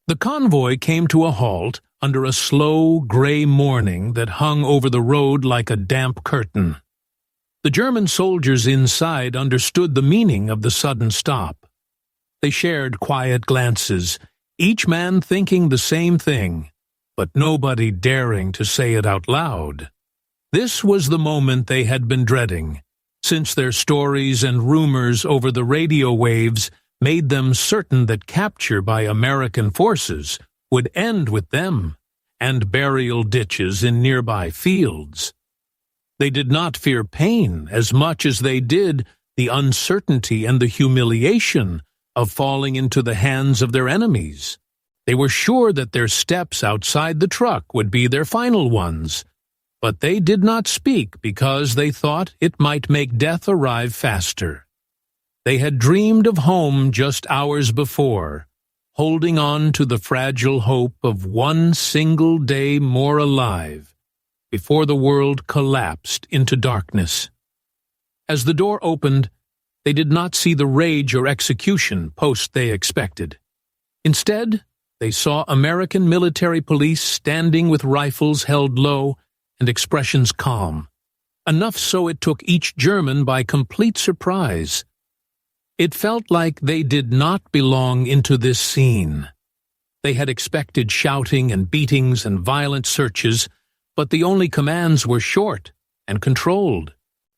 The convoy came to a halt under a slow, gray morning that hung over the road like a damp curtain. The German soldiers inside understood the meaning of the sudden stop. They shared quiet glances, each man thinking the same thing, but nobody daring to say it out loud. This was the moment they had been dreading, since their stories and rumors over the radio waves made them certain that capture by American forces would end with them and burial ditches in nearby fields. They did not fear pain as much as they did the uncertainty and the humiliation of falling into the hands of their enemies. They were sure that their steps outside the truck would be their final ones, but they did not speak because they thought it might make death arrive faster. They had dreamed of home just hours before, holding on to the fragile hope of one single day more alive, before the world collapsed into darkness. As the door opened, they did not see the rage or execution post they expected. Instead, they saw American military police standing with rifles held low and expressions calm, enough so it took each German by complete surprise. It felt like they did not belong into this scene. They had expected shouting and beatings and violent searches, but the only commands were short and controlled.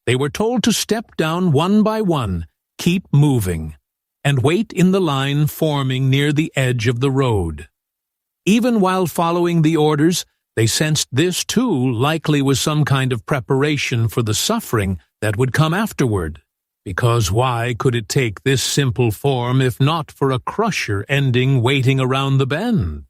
They were told to step down one by one, keep moving, and wait in the line forming near the edge of the road. Even while following the orders, they sensed this too likely was some kind of preparation for the suffering that would come afterward, because why could it take this simple form if not for a crusher ending waiting around the bend?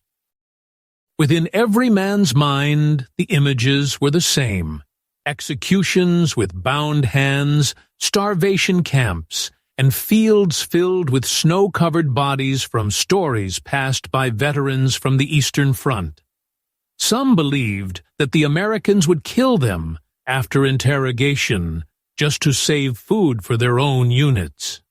Within every man's mind, the images were the same: executions with bound hands, starvation camps, and fields filled with snow-covered bodies from stories passed by veterans from the Eastern Front. Some believed that the Americans would kill them after interrogation just to save food for their own units.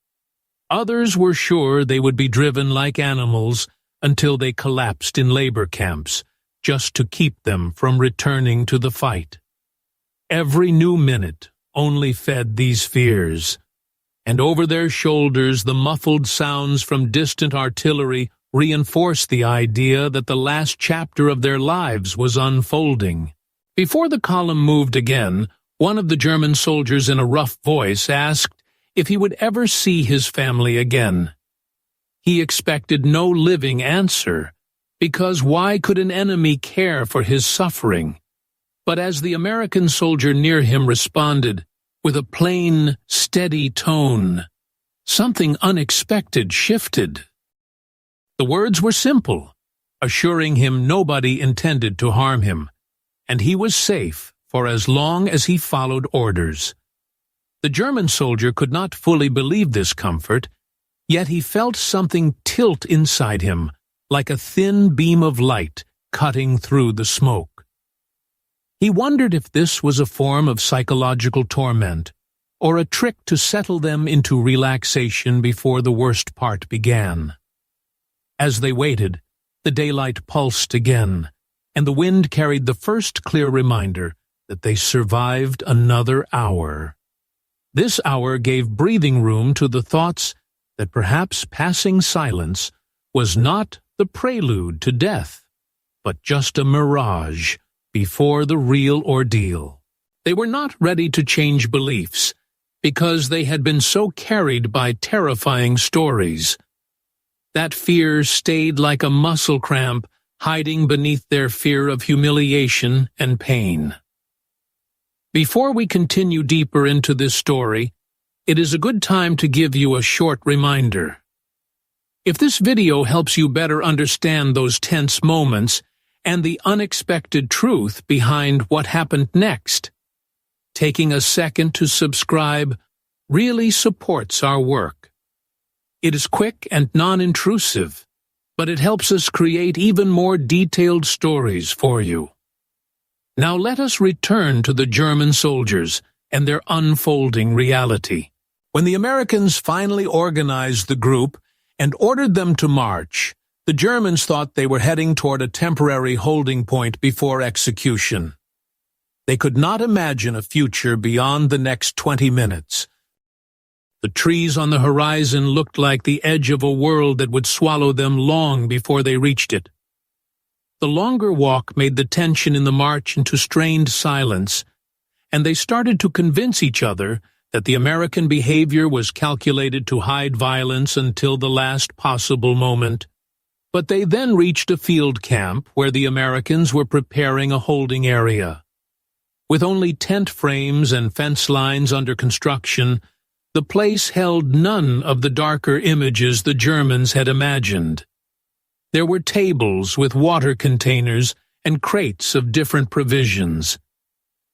Others were sure they would be driven like animals until they collapsed in labor camps, just to keep them from returning to the fight. Every new minute only fed these fears, and over their shoulders the muffled sounds from distant artillery reinforced the idea that the last chapter of their lives was unfolding. Before the column moved again, one of the German soldiers in a rough voice asked if he would ever see his family again. He expected no living answer, because why could an enemy care for his suffering? But as the American soldier near him responded, with a plain, steady tone, something unexpected shifted. The words were simple, assuring him nobody intended to harm him, and he was safe for as long as he followed orders. The German soldier could not fully believe this comfort, yet he felt something tilt inside him, like a thin beam of light cutting through the smoke. He wondered if this was a form of psychological torment, or a trick to settle them into relaxation before the worst part began. As they waited, the daylight pulsed again, and the wind carried the first clear reminder that they survived another hour. This hour gave breathing room to the thoughts that perhaps passing silence was not the prelude to death, but just a mirage before the real ordeal. They were not ready to change beliefs, because they had been so carried by terrifying stories. That fear stayed like a muscle cramp hiding beneath their fear of humiliation and pain. Before we continue deeper into this story, it is a good time to give you a short reminder. If this video helps you better understand those tense moments and the unexpected truth behind what happened next, taking a second to subscribe really supports our work. It is quick and non-intrusive, but it helps us create even more detailed stories for you. Now let us return to the German soldiers and their unfolding reality. When the Americans finally organized the group and ordered them to march, The Germans thought they were heading toward a temporary holding point before execution. They could not imagine a future beyond the next 20 minutes. The trees on the horizon looked like the edge of a world that would swallow them long before they reached it. The longer walk made the tension in the march into strained silence, and they started to convince each other that the American behavior was calculated to hide violence until the last possible moment. But they then reached a field camp where the Americans were preparing a holding area. With only tent frames and fence lines under construction, the place held none of the darker images the Germans had imagined. There were tables with water containers and crates of different provisions.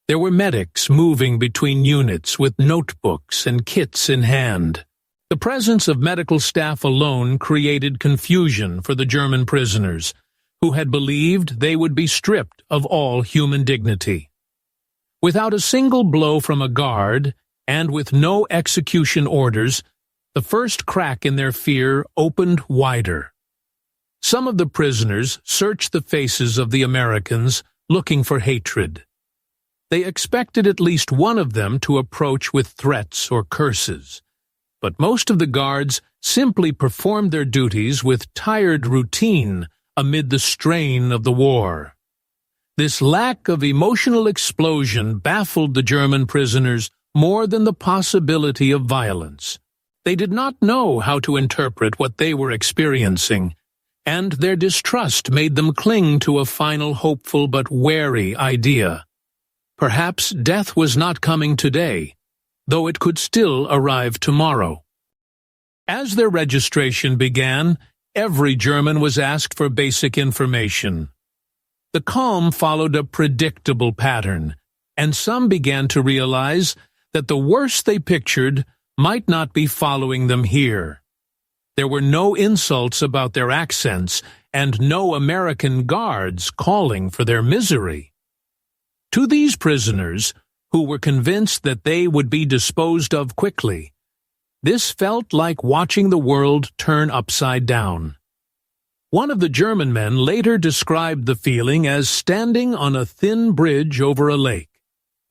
There were medics moving between units with notebooks and kits in hand. The presence of medical staff alone created confusion for the German prisoners, who had believed they would be stripped of all human dignity. Without a single blow from a guard, and with no execution orders, the first crack in their fear opened wider. Some of the prisoners searched the faces of the Americans, looking for hatred. They expected at least one of them to approach with threats or curses, but most of the guards simply performed their duties with tired routine amid the strain of the war. This lack of emotional explosion baffled the German prisoners more than the possibility of violence. They did not know how to interpret what they were experiencing, and their distrust made them cling to a final hopeful but wary idea. Perhaps death was not coming today, though it could still arrive tomorrow. As their registration began, every German was asked for basic information. The calm followed a predictable pattern, and some began to realize that the worst they pictured might not be following them here. There were no insults about their accents, and no American guards calling for their misery. To these prisoners, who were convinced that they would be disposed of quickly, this felt like watching the world turn upside down. One of the German men later described the feeling as standing on a thin bridge over a lake,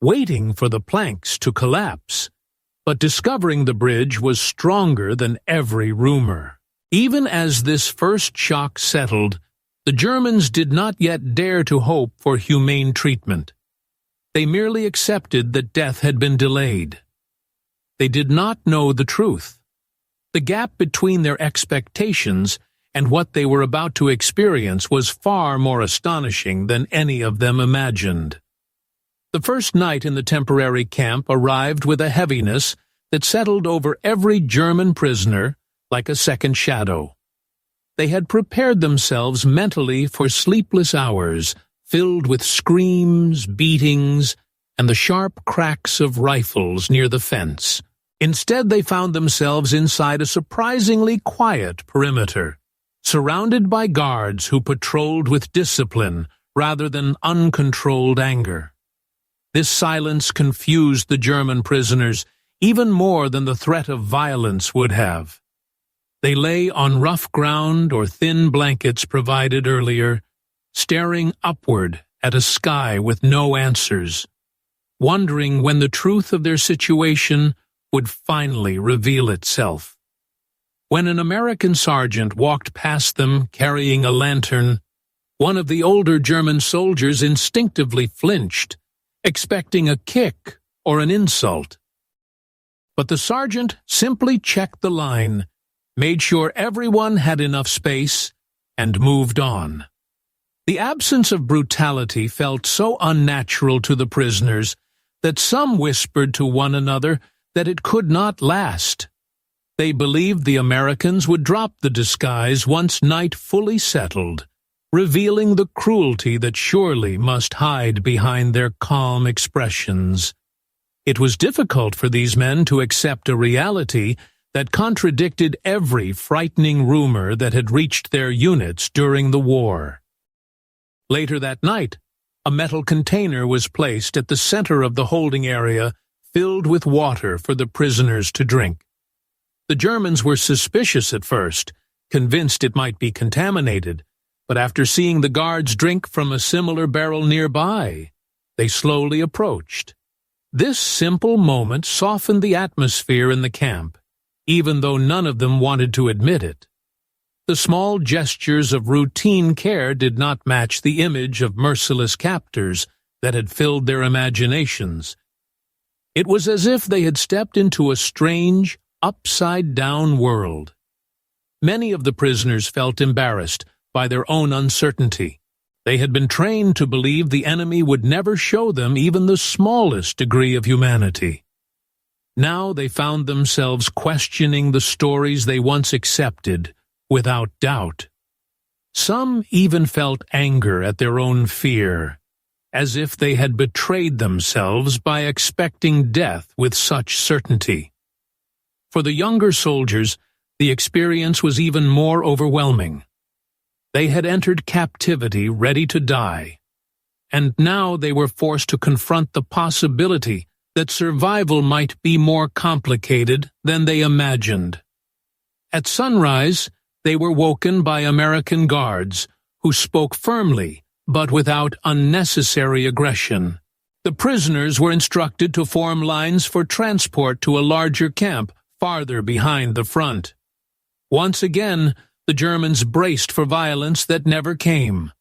waiting for the planks to collapse. But discovering the bridge was stronger than every rumor. Even as this first shock settled, the Germans did not yet dare to hope for humane treatment. They merely accepted that death had been delayed. They did not know the truth. The gap between their expectations and what they were about to experience was far more astonishing than any of them imagined. The first night in the temporary camp arrived with a heaviness that settled over every German prisoner like a second shadow. They had prepared themselves mentally for sleepless hours, filled with screams, beatings, and the sharp cracks of rifles near the fence. Instead, they found themselves inside a surprisingly quiet perimeter, surrounded by guards who patrolled with discipline rather than uncontrolled anger. This silence confused the German prisoners even more than the threat of violence would have. They lay on rough ground or thin blankets provided earlier, staring upward at a sky with no answers, wondering when the truth of their situation would finally reveal itself. When an American sergeant walked past them carrying a lantern, one of the older German soldiers instinctively flinched, expecting a kick or an insult. But the sergeant simply checked the line, made sure everyone had enough space, and moved on. The absence of brutality felt so unnatural to the prisoners that some whispered to one another that it could not last. They believed the Americans would drop the disguise once night fully settled, revealing the cruelty that surely must hide behind their calm expressions. It was difficult for these men to accept a reality that contradicted every frightening rumor that had reached their units during the war. Later that night, a metal container was placed at the center of the holding area, filled with water for the prisoners to drink. The Germans were suspicious at first, convinced it might be contaminated, but after seeing the guards drink from a similar barrel nearby, they slowly approached. This simple moment softened the atmosphere in the camp, even though none of them wanted to admit it. The small gestures of routine care did not match the image of merciless captors that had filled their imaginations. It was as if they had stepped into a strange, upside-down world. Many of the prisoners felt embarrassed by their own uncertainty. They had been trained to believe the enemy would never show them even the smallest degree of humanity. Now they found themselves questioning the stories they once accepted without doubt. Some even felt anger at their own fear, as if they had betrayed themselves by expecting death with such certainty. For the younger soldiers, the experience was even more overwhelming. They had entered captivity ready to die, and now they were forced to confront the possibility that survival might be more complicated than they imagined. At sunrise, they were woken by American guards, who spoke firmly but without unnecessary aggression. The prisoners were instructed to form lines for transport to a larger camp farther behind the front. Once again, the Germans braced for violence that never came.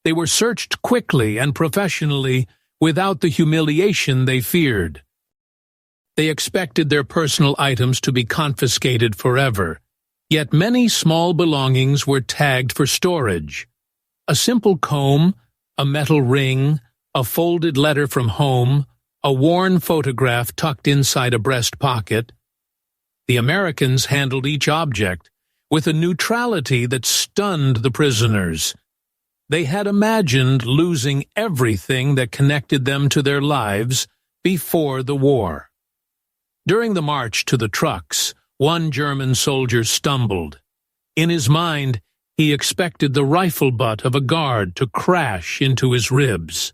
They were searched quickly and professionally, without the humiliation they feared. They expected their personal items to be confiscated forever, yet many small belongings were tagged for storage. A simple comb, a metal ring, a folded letter from home, a worn photograph tucked inside a breast pocket. The Americans handled each object with a neutrality that stunned the prisoners. They had imagined losing everything that connected them to their lives before the war. During the march to the trucks, one German soldier stumbled. In his mind, he expected the rifle butt of a guard to crash into his ribs.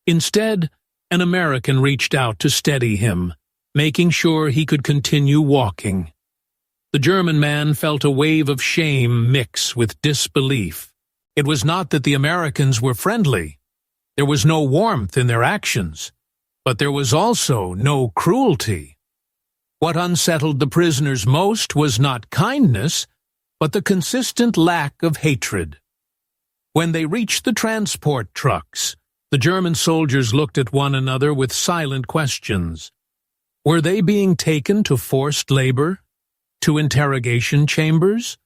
Instead, an American reached out to steady him, making sure he could continue walking. The German man felt a wave of shame mix with disbelief. It was not that the Americans were friendly. There was no warmth in their actions, but there was also no cruelty. What unsettled the prisoners most was not kindness, but the consistent lack of hatred. When they reached the transport trucks, the German soldiers looked at one another with silent questions. Were they being taken to forced labor? To interrogation chambers?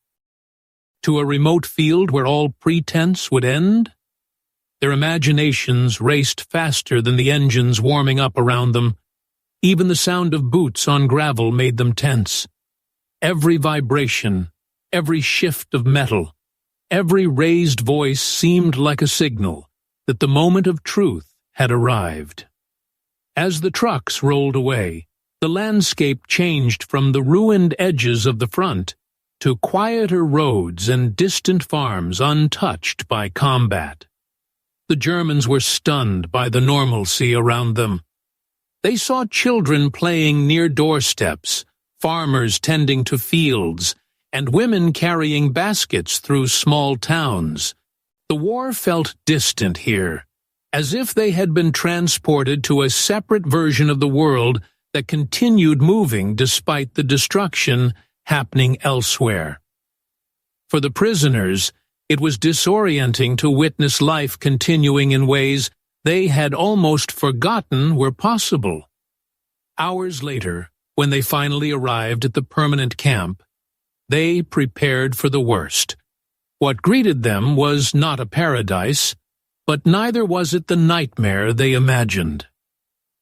To a remote field where all pretense would end? Their imaginations raced faster than the engines warming up around them. Even the sound of boots on gravel made them tense. Every vibration, every shift of metal, every raised voice seemed like a signal that the moment of truth had arrived. As the trucks rolled away, the landscape changed from the ruined edges of the front to quieter roads and distant farms untouched by combat. The Germans were stunned by the normalcy around them. They saw children playing near doorsteps, farmers tending to fields, and women carrying baskets through small towns. The war felt distant here, as if they had been transported to a separate version of the world that continued moving despite the destruction happening elsewhere. For the prisoners, it was disorienting to witness life continuing in ways they had almost forgotten were possible. Hours later, when they finally arrived at the permanent camp, they prepared for the worst. What greeted them was not a paradise, but neither was it the nightmare they imagined.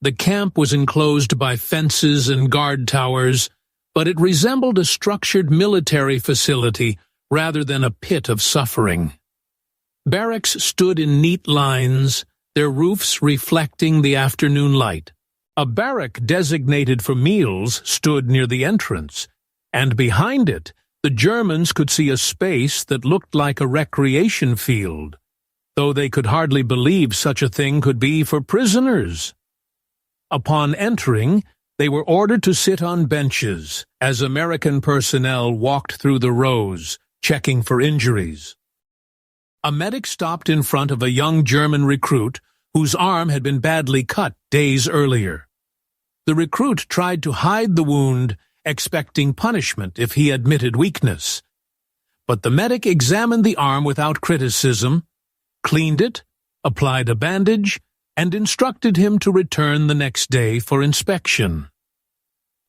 The camp was enclosed by fences and guard towers, but it resembled a structured military facility rather than a pit of suffering. Barracks stood in neat lines, their roofs reflecting the afternoon light. A barrack designated for meals stood near the entrance, and behind it, the Germans could see a space that looked like a recreation field, though they could hardly believe such a thing could be for prisoners. Upon entering, they were ordered to sit on benches as American personnel walked through the rows, checking for injuries. A medic stopped in front of a young German recruit whose arm had been badly cut days earlier. The recruit tried to hide the wound, expecting punishment if he admitted weakness. But the medic examined the arm without criticism, cleaned it, applied a bandage, and instructed him to return the next day for inspection.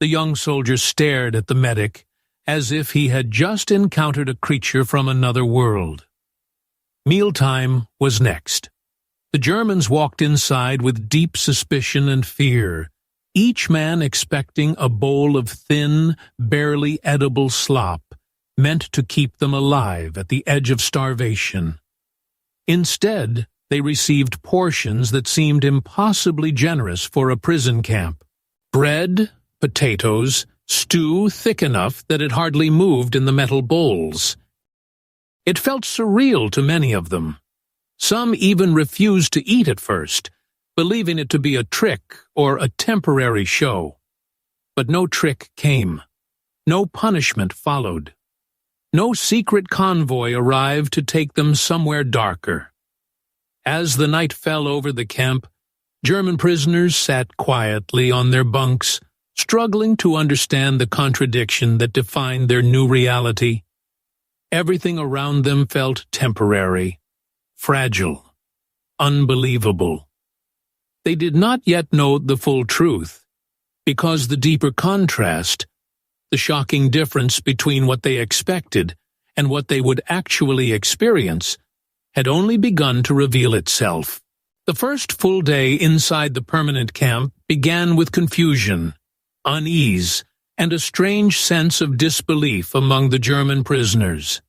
The young soldier stared at the medic as if he had just encountered a creature from another world. Mealtime was next. The Germans walked inside with deep suspicion and fear, each man expecting a bowl of thin, barely edible slop, meant to keep them alive at the edge of starvation. Instead, they received portions that seemed impossibly generous for a prison camp. Bread, potatoes, stew thick enough that it hardly moved in the metal bowls. It felt surreal to many of them. Some even refused to eat at first, believing it to be a trick or a temporary show. But no trick came. No punishment followed. No secret convoy arrived to take them somewhere darker. As the night fell over the camp, German prisoners sat quietly on their bunks, struggling to understand the contradiction that defined their new reality. Everything around them felt temporary, fragile, unbelievable. They did not yet know the full truth, because the deeper contrast, the shocking difference between what they expected and what they would actually experience, had only begun to reveal itself. The first full day inside the permanent camp began with confusion, unease, and a strange sense of disbelief among the German prisoners.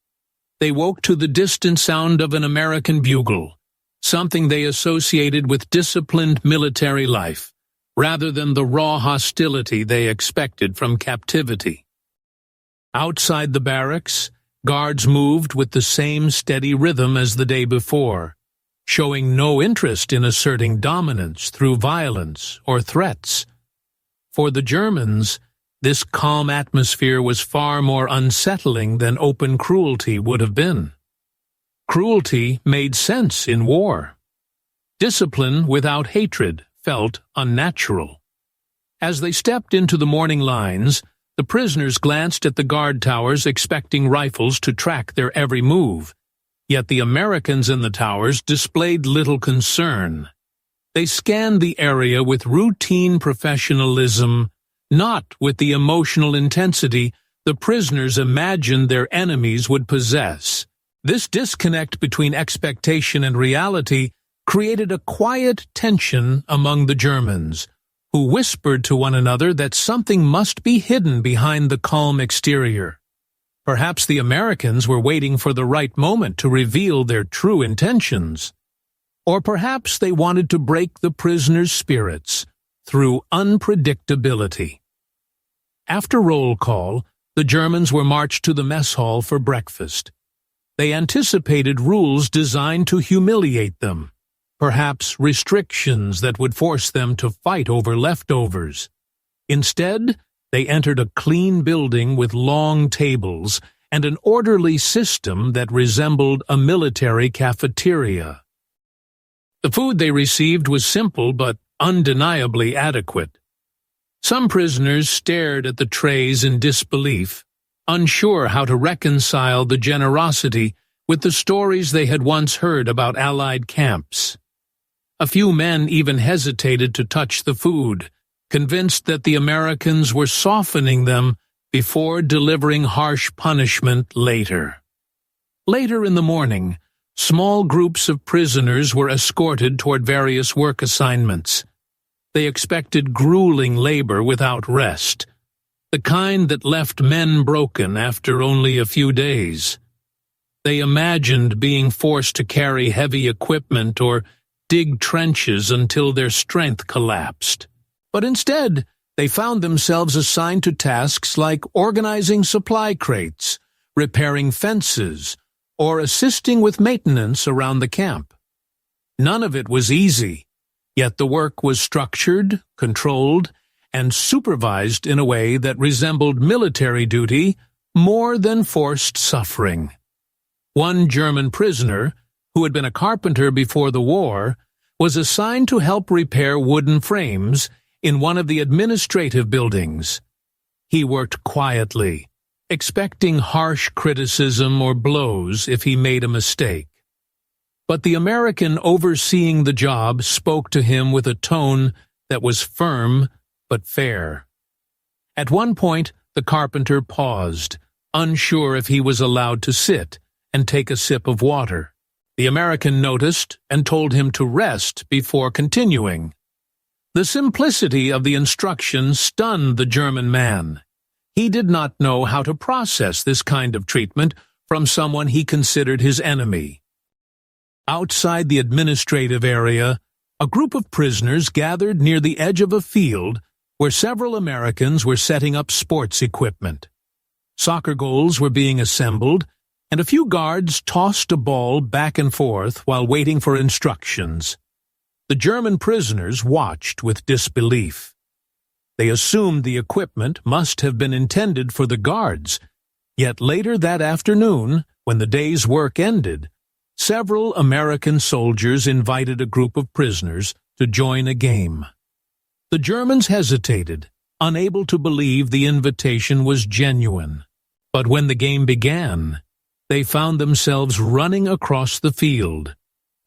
They woke to the distant sound of an American bugle, something they associated with disciplined military life, rather than the raw hostility they expected from captivity. Outside the barracks, guards moved with the same steady rhythm as the day before, showing no interest in asserting dominance through violence or threats. For the Germans, this calm atmosphere was far more unsettling than open cruelty would have been. Cruelty made sense in war. Discipline without hatred felt unnatural. As they stepped into the morning lines, the prisoners glanced at the guard towers expecting rifles to track their every move, yet the Americans in the towers displayed little concern. They scanned the area with routine professionalism, not with the emotional intensity the prisoners imagined their enemies would possess. This disconnect between expectation and reality created a quiet tension among the Germans, who whispered to one another that something must be hidden behind the calm exterior. Perhaps the Americans were waiting for the right moment to reveal their true intentions. Or perhaps they wanted to break the prisoners' spirits through unpredictability. After roll call, the Germans were marched to the mess hall for breakfast. They anticipated rules designed to humiliate them, perhaps restrictions that would force them to fight over leftovers. Instead, they entered a clean building with long tables and an orderly system that resembled a military cafeteria. The food they received was simple but undeniably adequate. Some prisoners stared at the trays in disbelief, unsure how to reconcile the generosity with the stories they had once heard about Allied camps. A few men even hesitated to touch the food, convinced that the Americans were softening them before delivering harsh punishment later. Later in the morning, small groups of prisoners were escorted toward various work assignments. They expected grueling labor without rest, the kind that left men broken after only a few days. They imagined being forced to carry heavy equipment or dig trenches until their strength collapsed. But instead, they found themselves assigned to tasks like organizing supply crates, repairing fences, or assisting with maintenance around the camp. None of it was easy, yet the work was structured, controlled, and supervised in a way that resembled military duty more than forced suffering. One German prisoner, who had been a carpenter before the war, was assigned to help repair wooden frames in one of the administrative buildings. He worked quietly, expecting harsh criticism or blows if he made a mistake. But the American overseeing the job spoke to him with a tone that was firm but fair. At one point, the carpenter paused, unsure if he was allowed to sit and take a sip of water. The American noticed and told him to rest before continuing. The simplicity of the instruction stunned the German man. He did not know how to process this kind of treatment from someone he considered his enemy. Outside the administrative area, a group of prisoners gathered near the edge of a field where several Americans were setting up sports equipment. Soccer goals were being assembled, and a few guards tossed a ball back and forth while waiting for instructions. The German prisoners watched with disbelief. They assumed the equipment must have been intended for the guards, yet later that afternoon, when the day's work ended, several American soldiers invited a group of prisoners to join a game. The Germans hesitated, unable to believe the invitation was genuine. But when the game began, they found themselves running across the field,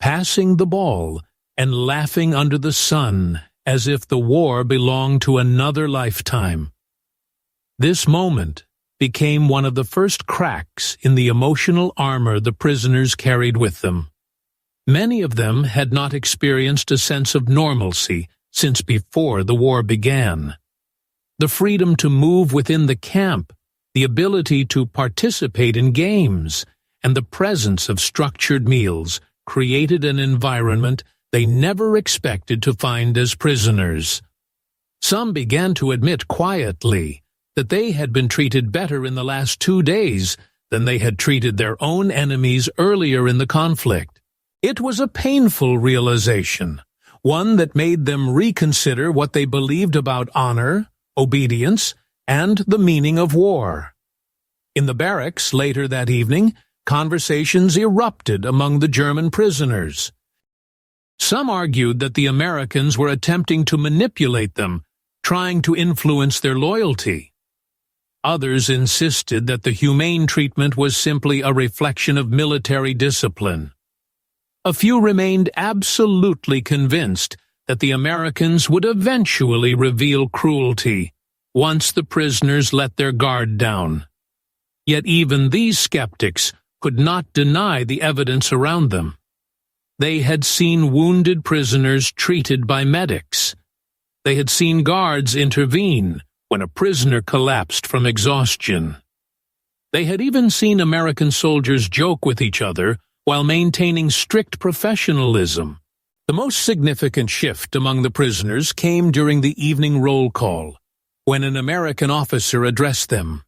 passing the ball, and laughing under the sun as if the war belonged to another lifetime. This moment became one of the first cracks in the emotional armor the prisoners carried with them. Many of them had not experienced a sense of normalcy since before the war began. The freedom to move within the camp, the ability to participate in games, and the presence of structured meals created an environment they never expected to find as prisoners. Some began to admit quietly that they had been treated better in the last 2 days than they had treated their own enemies earlier in the conflict. It was a painful realization, one that made them reconsider what they believed about honor, obedience, and the meaning of war. In the barracks later that evening, conversations erupted among the German prisoners. Some argued that the Americans were attempting to manipulate them, trying to influence their loyalty. Others insisted that the humane treatment was simply a reflection of military discipline. A few remained absolutely convinced that the Americans would eventually reveal cruelty once the prisoners let their guard down. Yet even these skeptics could not deny the evidence around them. They had seen wounded prisoners treated by medics. They had seen guards intervene when a prisoner collapsed from exhaustion. They had even seen American soldiers joke with each other while maintaining strict professionalism. The most significant shift among the prisoners came during the evening roll call, when an American officer addressed them.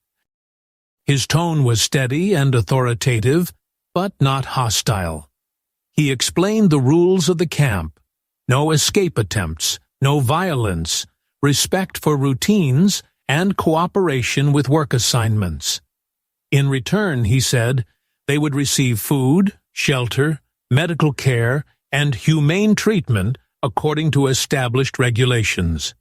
His tone was steady and authoritative, but not hostile. He explained the rules of the camp: no escape attempts, no violence, respect for routines, and cooperation with work assignments. In return, he said, they would receive food, shelter, medical care, and humane treatment according to established regulations.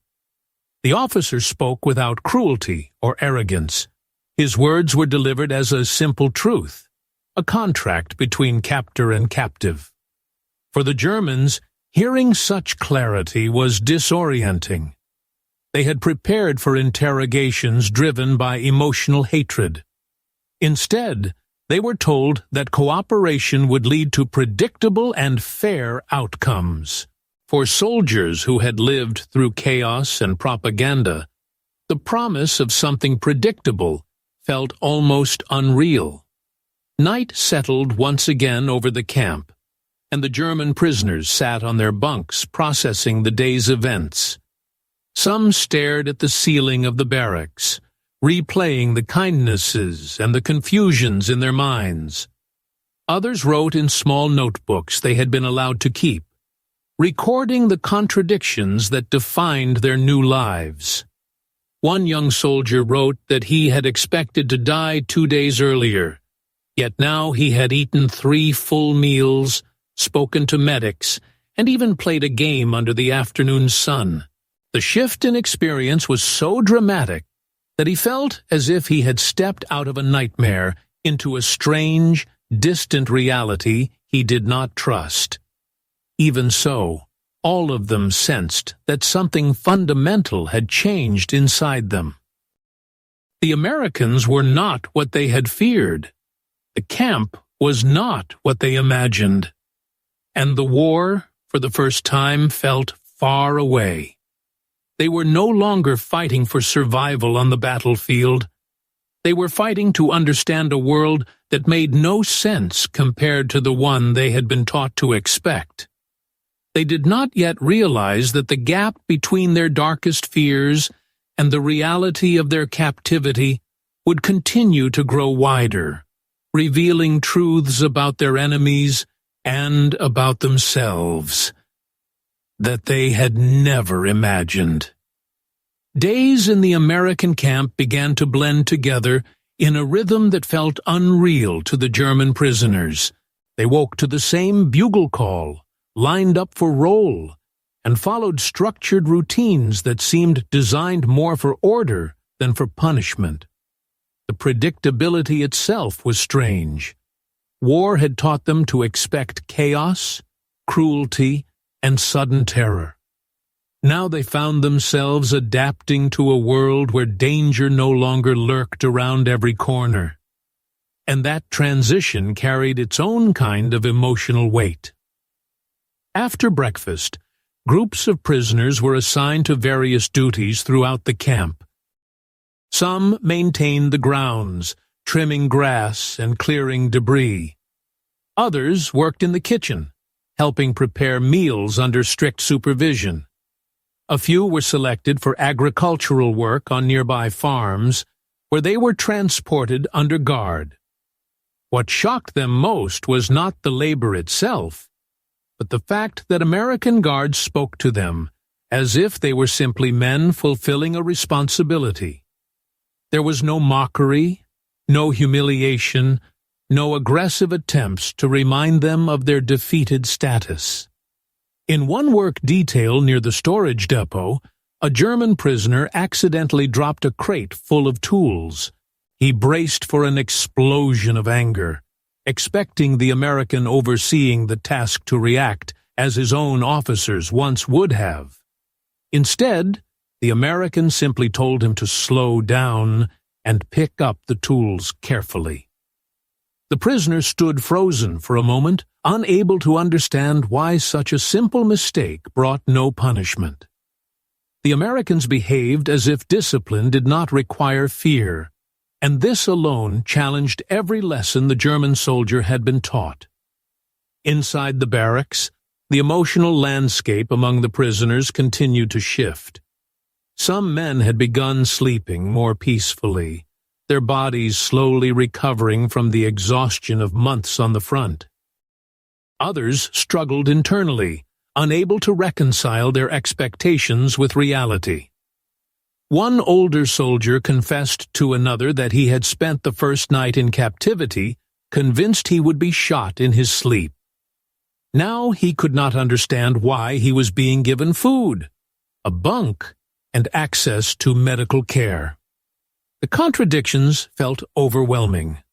The officer spoke without cruelty or arrogance. His words were delivered as a simple truth, a contract between captor and captive. For the Germans, hearing such clarity was disorienting. They had prepared for interrogations driven by emotional hatred. Instead, they were told that cooperation would lead to predictable and fair outcomes. For soldiers who had lived through chaos and propaganda, the promise of something predictable felt almost unreal. Night settled once again over the camp, and the German prisoners sat on their bunks processing the day's events. Some stared at the ceiling of the barracks, replaying the kindnesses and the confusions in their minds. Others wrote in small notebooks they had been allowed to keep, recording the contradictions that defined their new lives. One young soldier wrote that he had expected to die 2 days earlier, yet now he had eaten 3 full meals, spoken to medics, and even played a game under the afternoon sun. The shift in experience was so dramatic that he felt as if he had stepped out of a nightmare into a strange, distant reality he did not trust. Even so, all of them sensed that something fundamental had changed inside them. The Americans were not what they had feared. The camp was not what they imagined. And the war, for the first time, felt far away. They were no longer fighting for survival on the battlefield. They were fighting to understand a world that made no sense compared to the one they had been taught to expect. They did not yet realize that the gap between their darkest fears and the reality of their captivity would continue to grow wider, revealing truths about their enemies and about themselves that they had never imagined. Days in the American camp began to blend together in a rhythm that felt unreal to the German prisoners. They woke to the same bugle call, lined up for roll, and followed structured routines that seemed designed more for order than for punishment. The predictability itself was strange. War had taught them to expect chaos, cruelty, and sudden terror. Now they found themselves adapting to a world where danger no longer lurked around every corner. And that transition carried its own kind of emotional weight. After breakfast, groups of prisoners were assigned to various duties throughout the camp. Some maintained the grounds, trimming grass and clearing debris. Others worked in the kitchen, helping prepare meals under strict supervision. A few were selected for agricultural work on nearby farms, where they were transported under guard. What shocked them most was not the labor itself, but the fact that American guards spoke to them as if they were simply men fulfilling a responsibility. There was no mockery, no humiliation, no aggressive attempts to remind them of their defeated status. In one work detail near the storage depot, a German prisoner accidentally dropped a crate full of tools. He braced for an explosion of anger, expecting the American overseeing the task to react as his own officers once would have. Instead, the American simply told him to slow down and pick up the tools carefully. The prisoner stood frozen for a moment, unable to understand why such a simple mistake brought no punishment. The Americans behaved as if discipline did not require fear, and this alone challenged every lesson the German soldier had been taught. Inside the barracks, the emotional landscape among the prisoners continued to shift. Some men had begun sleeping more peacefully, their bodies slowly recovering from the exhaustion of months on the front. Others struggled internally, unable to reconcile their expectations with reality. One older soldier confessed to another that he had spent the first night in captivity, convinced he would be shot in his sleep. Now he could not understand why he was being given food, a bunk, and access to medical care. The contradictions felt overwhelming.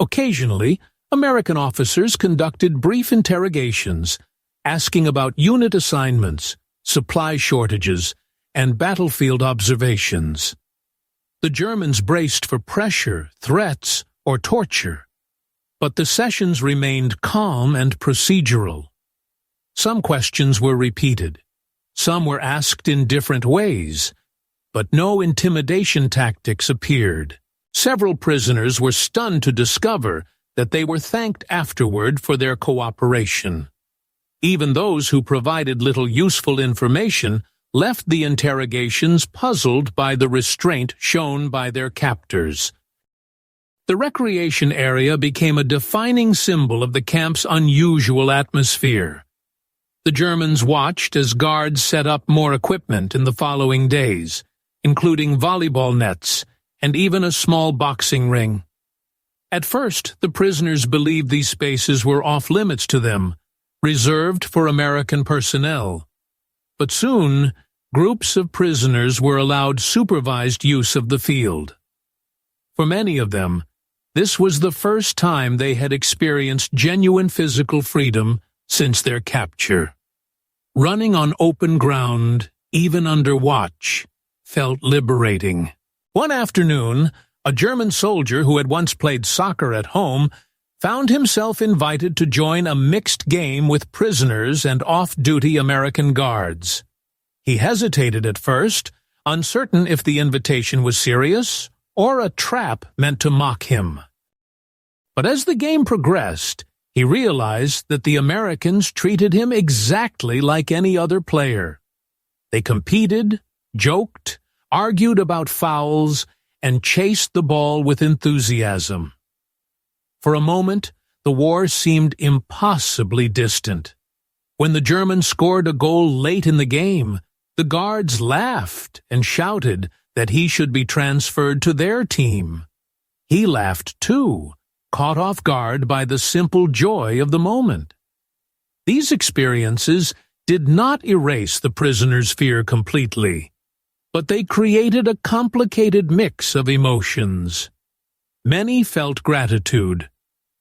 Occasionally, American officers conducted brief interrogations, asking about unit assignments, supply shortages, and battlefield observations. The Germans braced for pressure, threats, or torture, but the sessions remained calm and procedural. Some questions were repeated. Some were asked in different ways, but no intimidation tactics appeared. Several prisoners were stunned to discover that they were thanked afterward for their cooperation. Even those who provided little useful information left the interrogations puzzled by the restraint shown by their captors. The recreation area became a defining symbol of the camp's unusual atmosphere. The Germans watched as guards set up more equipment in the following days, including volleyball nets and even a small boxing ring. At first, the prisoners believed these spaces were off-limits to them, reserved for American personnel. But soon, groups of prisoners were allowed supervised use of the field. For many of them, this was the first time they had experienced genuine physical freedom since their capture. Running on open ground, even under watch, felt liberating. One afternoon, a German soldier who had once played soccer at home found himself invited to join a mixed game with prisoners and off-duty American guards. He hesitated at first, uncertain if the invitation was serious or a trap meant to mock him. But as the game progressed, he realized that the Americans treated him exactly like any other player. They competed, joked, argued about fouls, and chased the ball with enthusiasm. For a moment, the war seemed impossibly distant. When the Germans scored a goal late in the game, the guards laughed and shouted that he should be transferred to their team. He laughed too, caught off guard by the simple joy of the moment. These experiences did not erase the prisoners' fear completely, but they created a complicated mix of emotions. Many felt gratitude,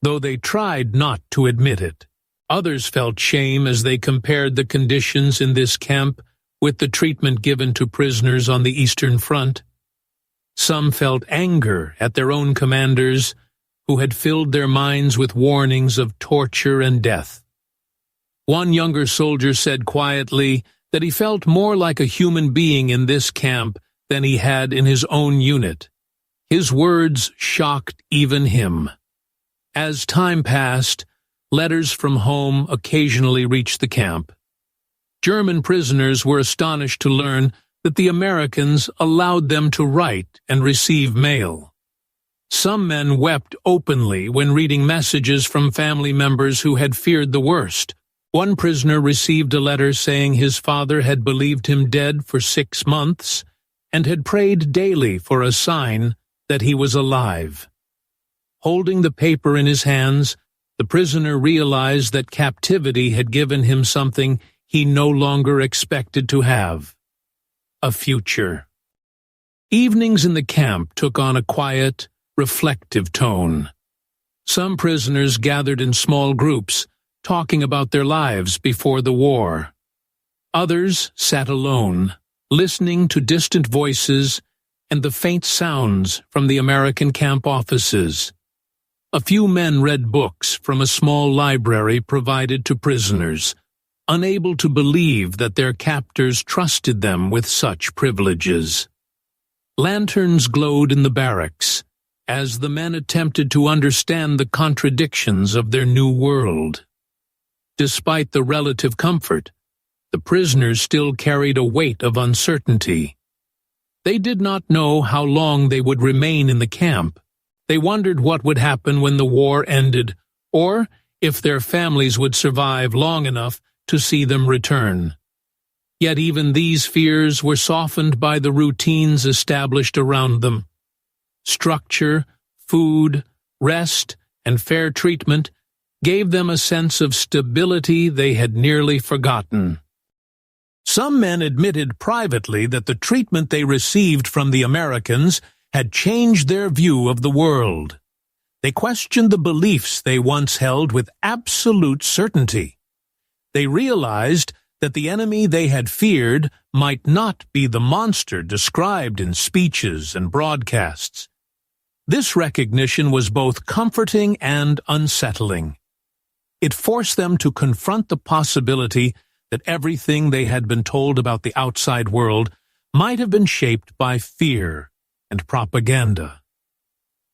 though they tried not to admit it. Others felt shame as they compared the conditions in this camp with the treatment given to prisoners on the Eastern Front. Some felt anger at their own commanders, who had filled their minds with warnings of torture and death. One younger soldier said quietly that he felt more like a human being in this camp than he had in his own unit. His words shocked even him. As time passed, letters from home occasionally reached the camp. German prisoners were astonished to learn that the Americans allowed them to write and receive mail. Some men wept openly when reading messages from family members who had feared the worst. One prisoner received a letter saying his father had believed him dead for 6 months and had prayed daily for a sign that he was alive. Holding the paper in his hands, the prisoner realized that captivity had given him something he no longer expected to have: a future. Evenings in the camp took on a quiet, reflective tone. Some prisoners gathered in small groups, talking about their lives before the war. Others sat alone, listening to distant voices and the faint sounds from the American camp offices. A few men read books from a small library provided to prisoners, unable to believe that their captors trusted them with such privileges. Lanterns glowed in the barracks as the men attempted to understand the contradictions of their new world. Despite the relative comfort, the prisoners still carried a weight of uncertainty. They did not know how long they would remain in the camp. They wondered what would happen when the war ended, or if their families would survive long enough to see them return. Yet even these fears were softened by the routines established around them. Structure, food, rest, and fair treatment gave them a sense of stability they had nearly forgotten. Some men admitted privately that the treatment they received from the Americans had changed their view of the world. They questioned the beliefs they once held with absolute certainty. They realized that the enemy they had feared might not be the monster described in speeches and broadcasts. This recognition was both comforting and unsettling. It forced them to confront the possibility that everything they had been told about the outside world might have been shaped by fear and propaganda.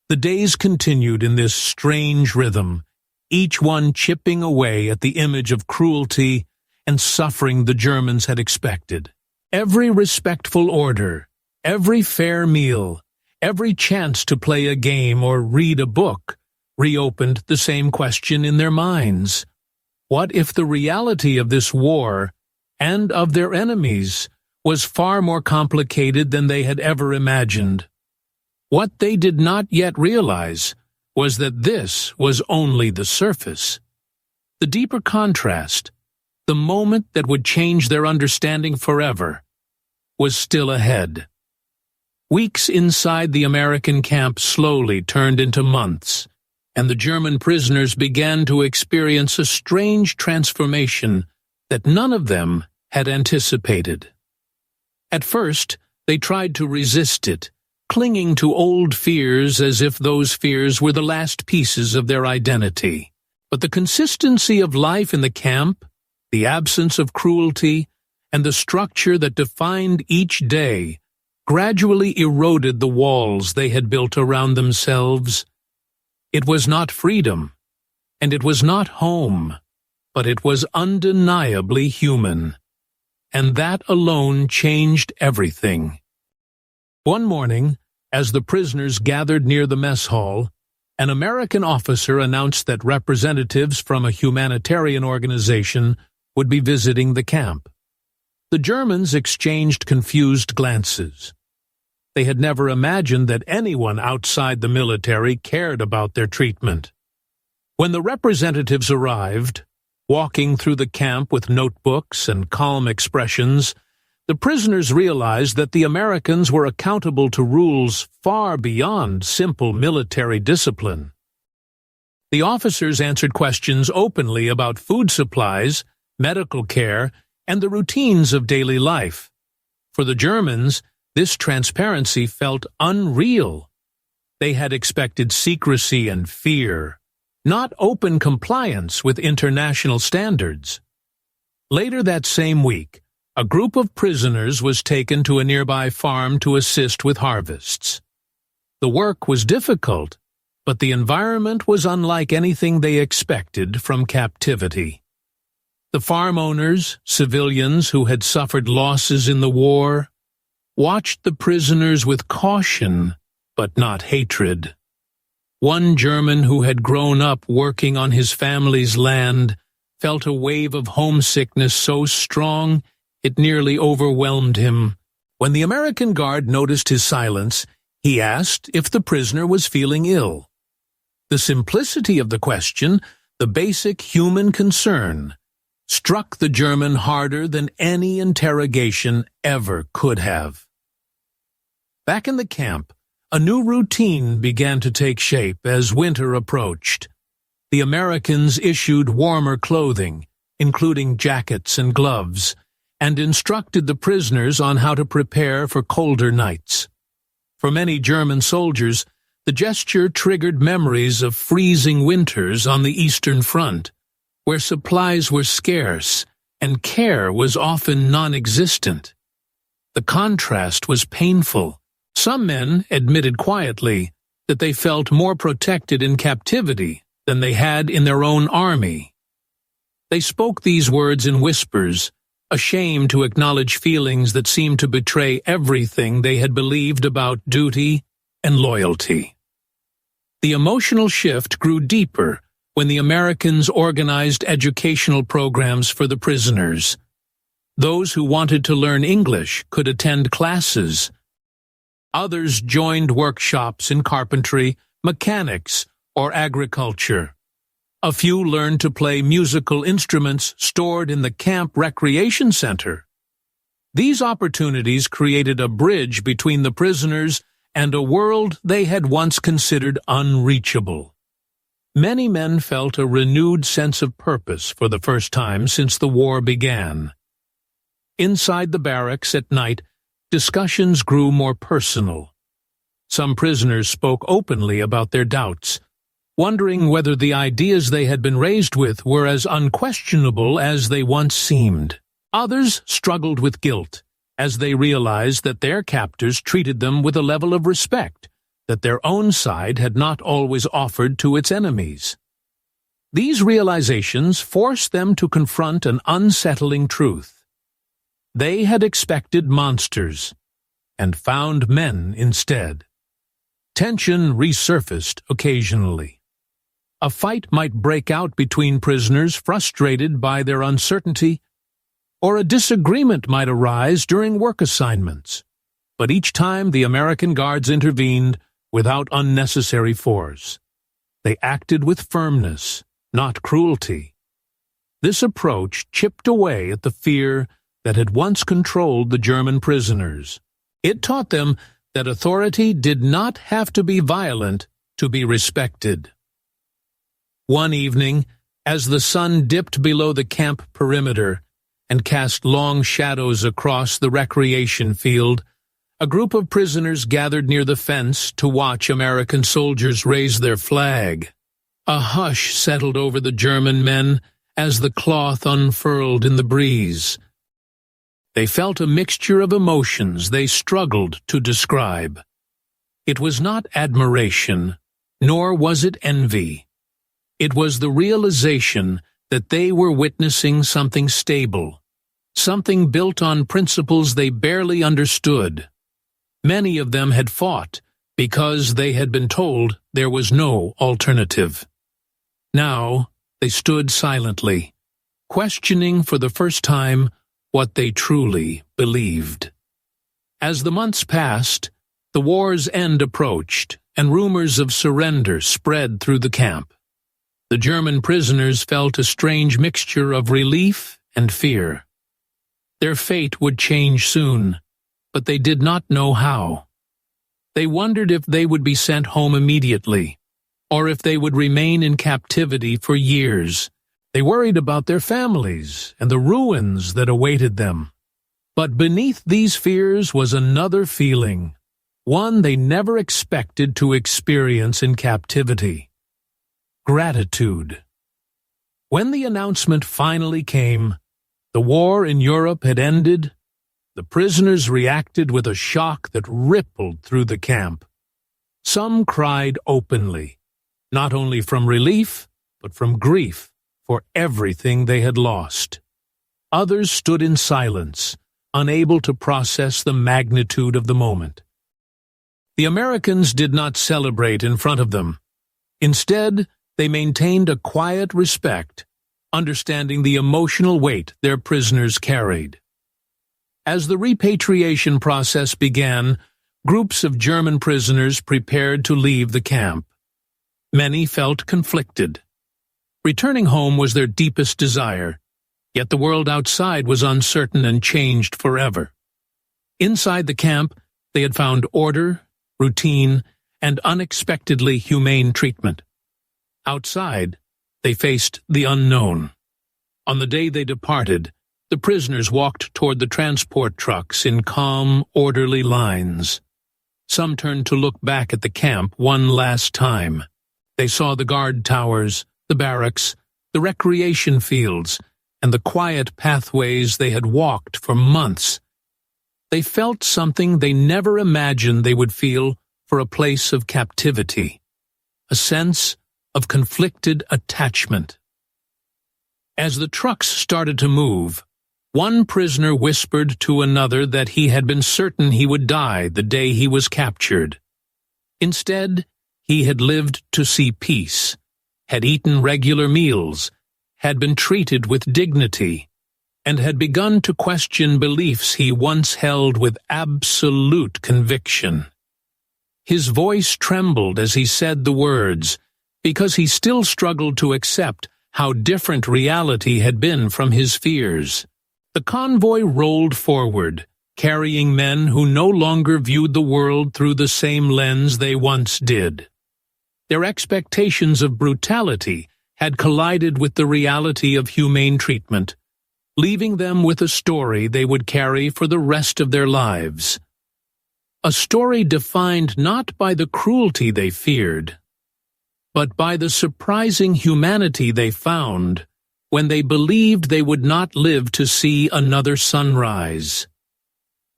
The days continued in this strange rhythm, each one chipping away at the image of cruelty and suffering the Germans had expected. Every respectful order, every fair meal, every chance to play a game or read a book reopened the same question in their minds. What if the reality of this war, and of their enemies, was far more complicated than they had ever imagined. What they did not yet realize was that this was only the surface. The deeper contrast, the moment that would change their understanding forever, was still ahead. Weeks inside the American camp slowly turned into months, and the German prisoners began to experience a strange transformation that none of them had anticipated. At first, they tried to resist it, clinging to old fears as if those fears were the last pieces of their identity. But the consistency of life in the camp, the absence of cruelty, and the structure that defined each day gradually eroded the walls they had built around themselves. It was not freedom, and it was not home, but it was undeniably human. And that alone changed everything. One morning, as the prisoners gathered near the mess hall, an American officer announced that representatives from a humanitarian organization would be visiting the camp. The Germans exchanged confused glances. They had never imagined that anyone outside the military cared about their treatment. When the representatives arrived, walking through the camp with notebooks and calm expressions, the prisoners realized that the Americans were accountable to rules far beyond simple military discipline. The officers answered questions openly about food supplies, medical care, and the routines of daily life. For the Germans, this transparency felt unreal. They had expected secrecy and fear, not open compliance with international standards. Later that same week, a group of prisoners was taken to a nearby farm to assist with harvests. The work was difficult, but the environment was unlike anything they expected from captivity. The farm owners, civilians who had suffered losses in the war, watched the prisoners with caution, but not hatred. One German who had grown up working on his family's land felt a wave of homesickness so strong it nearly overwhelmed him. When the American guard noticed his silence, he asked if the prisoner was feeling ill. The simplicity of the question, the basic human concern, struck the German harder than any interrogation ever could have. Back in the camp, a new routine began to take shape as winter approached. The Americans issued warmer clothing, including jackets and gloves, and instructed the prisoners on how to prepare for colder nights. For many German soldiers, the gesture triggered memories of freezing winters on the Eastern Front, where supplies were scarce and care was often non-existent. The contrast was painful. Some men admitted quietly that they felt more protected in captivity than they had in their own army. They spoke these words in whispers, ashamed to acknowledge feelings that seemed to betray everything they had believed about duty and loyalty. The emotional shift grew deeper when the Americans organized educational programs for the prisoners. Those who wanted to learn English could attend classes. Others joined workshops in carpentry, mechanics, or agriculture. A few learned to play musical instruments stored in the camp recreation center. These opportunities created a bridge between the prisoners and a world they had once considered unreachable. Many men felt a renewed sense of purpose for the first time since the war began. Inside the barracks at night, discussions grew more personal. Some prisoners spoke openly about their doubts, wondering whether the ideas they had been raised with were as unquestionable as they once seemed. Others struggled with guilt, as they realized that their captors treated them with a level of respect that their own side had not always offered to its enemies. These realizations forced them to confront an unsettling truth. They had expected monsters, and found men instead. Tension resurfaced occasionally. A fight might break out between prisoners frustrated by their uncertainty, or a disagreement might arise during work assignments. But each time the American guards intervened without unnecessary force. They acted with firmness, not cruelty. This approach chipped away at the fear that had once controlled the German prisoners. It taught them that authority did not have to be violent to be respected. One evening, as the sun dipped below the camp perimeter and cast long shadows across the recreation field, a group of prisoners gathered near the fence to watch American soldiers raise their flag. A hush settled over the German men as the cloth unfurled in the breeze. They felt a mixture of emotions they struggled to describe. It was not admiration, nor was it envy. It was the realization that they were witnessing something stable, something built on principles they barely understood. Many of them had fought because they had been told there was no alternative. Now they stood silently, questioning for the first time what they truly believed. As the months passed, the war's end approached, and rumors of surrender spread through the camp. The German prisoners felt a strange mixture of relief and fear. Their fate would change soon, but they did not know how. They wondered if they would be sent home immediately, or if they would remain in captivity for years. They worried about their families and the ruins that awaited them. But beneath these fears was another feeling, one they never expected to experience in captivity: gratitude. When the announcement finally came, the war in Europe had ended. The prisoners reacted with a shock that rippled through the camp. Some cried openly, not only from relief, but from grief for everything they had lost. Others stood in silence, unable to process the magnitude of the moment. The Americans did not celebrate in front of them. Instead, they maintained a quiet respect, understanding the emotional weight their prisoners carried. As the repatriation process began, groups of German prisoners prepared to leave the camp. Many felt conflicted. Returning home was their deepest desire, yet the world outside was uncertain and changed forever. Inside the camp, they had found order, routine, and unexpectedly humane treatment. Outside, they faced the unknown. On the day they departed, the prisoners walked toward the transport trucks in calm, orderly lines. Some turned to look back at the camp one last time. They saw the guard towers, the barracks, the recreation fields, and the quiet pathways they had walked for months. They felt something they never imagined they would feel for a place of captivity, a sense of conflicted attachment. As the trucks started to move, one prisoner whispered to another that he had been certain he would die the day he was captured. Instead, he had lived to see peace, had eaten regular meals, had been treated with dignity, and had begun to question beliefs he once held with absolute conviction. His voice trembled as he said the words, because he still struggled to accept how different reality had been from his fears. The convoy rolled forward, carrying men who no longer viewed the world through the same lens they once did. Their expectations of brutality had collided with the reality of humane treatment, leaving them with a story they would carry for the rest of their lives. A story defined not by the cruelty they feared, but by the surprising humanity they found when they believed they would not live to see another sunrise.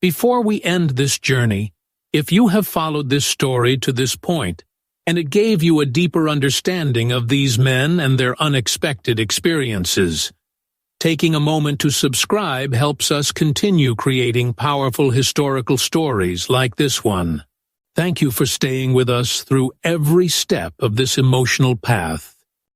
Before we end this journey, if you have followed this story to this point, and it gave you a deeper understanding of these men and their unexpected experiences, taking a moment to subscribe helps us continue creating powerful historical stories like this one. Thank you for staying with us through every step of this emotional path.